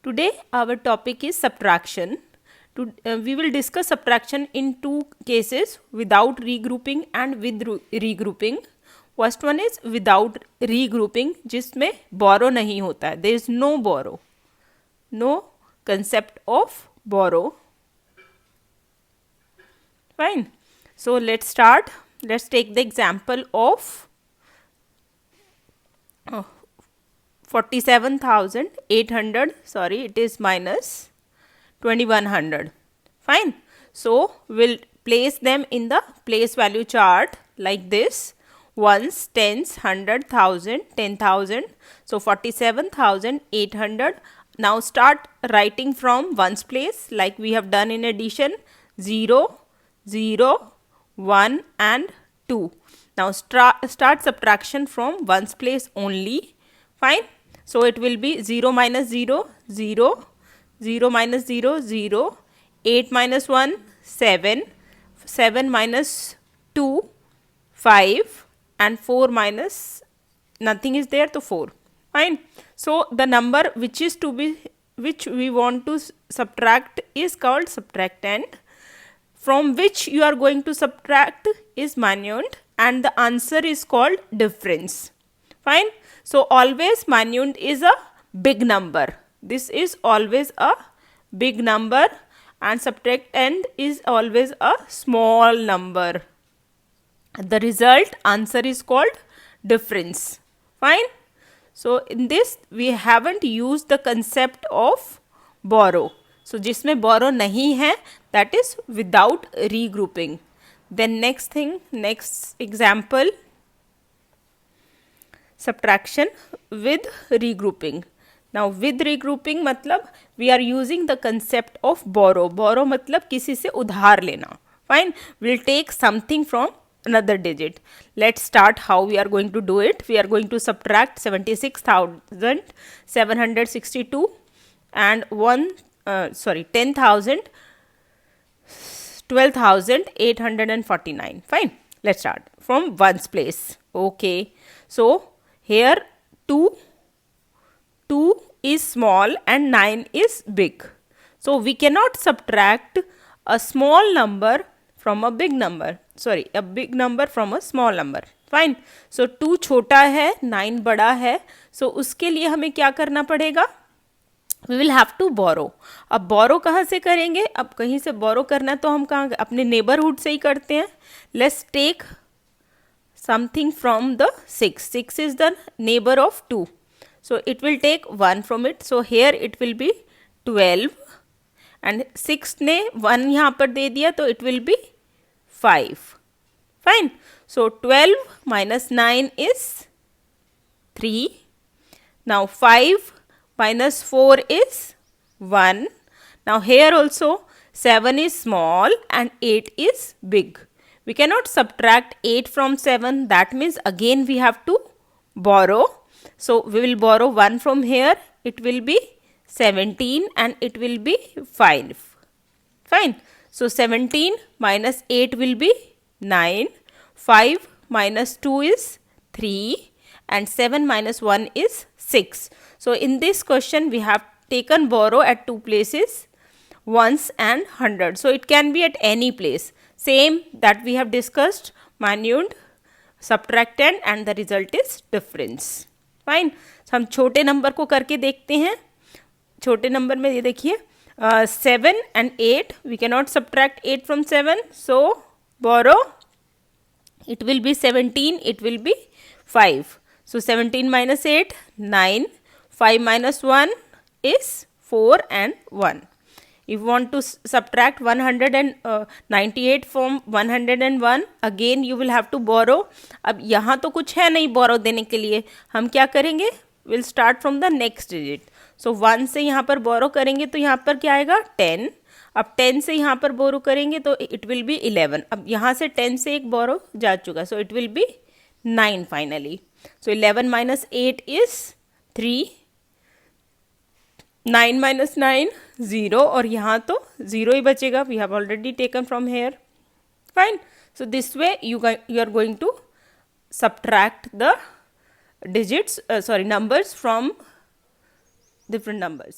Today our topic is subtraction. We will discuss subtraction in two cases, without regrouping and with regrouping. First one is without regrouping, जिसमें borrow नहीं होता है. There is no borrow, no concept of borrow. Fine. So let's start. Let's take the example of 47,800. Sorry, it is minus 2100. Fine. So we'll place them in the place value chart like this: ones, tens, 100,000, 10,000. So 47,800. Now start writing from ones place like we have done in addition: 0, 0, 1 and 2. Now start subtraction from ones place only. Fine. So it will be 0 minus 0, 0, 0 minus 0, 0, 8 minus 1, 7, 7 minus 2, 5 and 4 minus nothing is there, so 4. Fine. So the number which we want to subtract is called subtractant. From which you are going to subtract is minuend, and the answer is called difference. Fine. So always minuend is a big number. This is always a big number and subtractant is always a small number. The result answer is called difference. Fine. So in this we haven't used the concept of borrow. So जिसमें borrow नहीं है, that is without regrouping. Then next example, subtraction with regrouping. Now with regrouping मतलब we are using the concept of borrow. Borrow मतलब किसी से उधार लेना. Fine. We'll take something from another digit. Let's start how we are going to do it. We are going to subtract 76,762 and 10,000, 12,849. Fine. Let's start from ones place. Okay. So here 2 is small and 9 is big. So we cannot subtract a small number from a big number. Sorry, a big number from a small number. Fine. So 2 छोटा है, 9 बड़ा है. So उसके लिए हमें क्या करना पड़ेगा? We will have to borrow. अब borrow कहाँ से करेंगे? अब कहीं से borrow करना तो हम कहाँ अपने neighborhood से ही करते हैं. Let's take something from the 6. 6 is the neighbor of 2. So it will take 1 from it. So here it will be 12 and 6 ने 1 यहाँ पर दे दिया तो it will be 5. Fine. So 12 minus 9 is 3. Now 5 minus 4 is 1. Now here also 7 is small and 8 is big. We cannot subtract 8 from 7. That means again we have to borrow. So we will borrow 1 from here. It will be 17 and it will be 5. Fine. So 17 minus 8 will be 9. 5 minus 2 is 3 and 7 minus 1 is 6. So in this question we have taken borrow at two places, ones and 100. So it can be at any place. Same that we have discussed, minuend, subtractant and the result is difference. Fine. So हम छोटे number को करके देखते हैं. छोटे number में ये देखिए 7 and 8. We cannot subtract 8 from 7. So borrow. It will be 17. It will be 5. So 17 minus 8, 9. 5 minus 1 is 4 and 1. If you want to subtract 198 from 101, again you will have to borrow. अब यहाँ तो कुछ है नहीं borrow देने के लिए. हम क्या करेंगे? We'll start from the next digit. So 1 से यहाँ पर borrow करेंगे तो यहाँ पर क्या आएगा? 10. अब 10 से यहाँ पर borrow करेंगे तो it will be 11. अब यहाँ से 10 से एक borrow जा चुका. So it will be 9 finally. So 11 minus 8 is 3. 9 minus 9, 0 और यहाँ तो 0 ही बचेगा. We have already taken from here. Fine. So this way you are going to subtract the digits, numbers from different numbers.